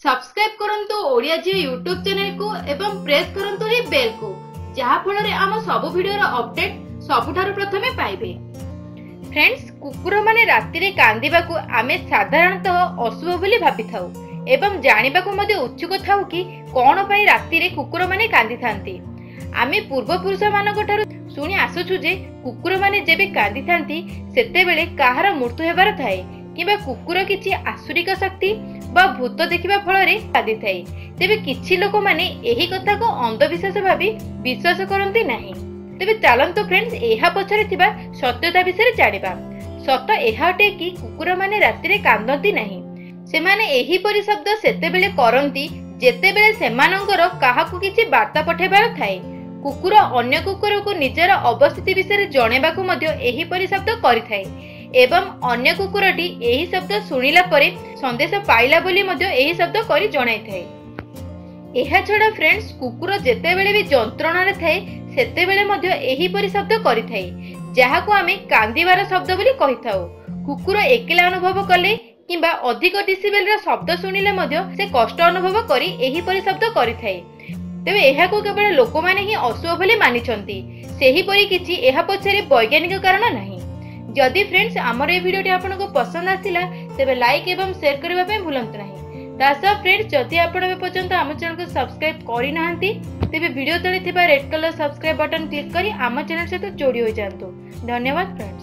Subscribe करंतु ओडिया जी YouTube channel को एवं प्रेस करंतु ही बेल को जहा फल आम सब वीडियो अपडेट सबुठारु प्रथमे पाइबे। फ्रेंड्स, कुकुर माने राति रे कांदिबा को आमे साधारणतः अशुभ बोली भाबी थाउ एवं जानिबा को मध्ये उत्सुक थाउ कि कोन पई राति रे कुकुर माने कांदी थांती। आमे पूर्वपुरुष मानक ठारु सुनी आसुछु जे कुकुर माने जेबे कांदी थांती सेते बेले काहार मृत्यु हेबार थाए किबा कुकुर किछि आसुरिक शक्ति बा भूत देखिबा फल रे कांदी थाए। तेबे किछि लोक माने एही कथा को अंधविश्वास भाबी विश्वास करंती नाही। तेबे चलंतु फ्रेंड्स एहा पछरे थिबा सत्यता विषय जानिबा। सत एहा अटे कि कुकुर माने राति रे कांदंती नाही। सेमाने एही परि शब्द सेते बेले करंती जेते बेले सेमानंकर काहाकू किछि वार्ता पठेबार थाए। कुकुर अन्य कुकुर को निजर अवस्थिति विषय जणेबाकू मध्ये एही परि शब्द करिथाए एवं अन्य कुकुरटी एही शब्द सुनिला परे संदेश पाइला बोली मध्ये एही शब्द करी जणाइथाए। एहा छडा फ्रेंड्स, कुकुर जेते बेले भी जंत्रणा रे थाए सेते बेले मध्ये एही परि शब्द करिथाए जाहाकू आमे कांदिबार शब्द बोली कहिथाउ। कुकुर एकेला अनुभव कले किंबा अधिक डिसिबेल रा शब्द सुनिले मध्ये से कष्ट अनुभव करी एही परि शब्द करिथाए। तेबे एहाकू केवल लोक माने ही अशुभ बोली मानिछंती, सेही परि किछि एहा पछरे वैज्ञानिक कारण नाही। जदि फ्रेंड्स आमर ए वीडियोटी आपनको पसंद आसिला तेबे लाइक एवं शेयर करबा पे भूलंतु नाही। तासा फ्रेंड्स, जदि आपण ए पर्यंत आम चैनल को सब्सक्राइब करि नाहंती तेबे वीडियो तळे थिबा red colour subscribe button click करी आम चैनल सहित जोड़ी हो जांतु। धन्यवाद फ्रेंड्स।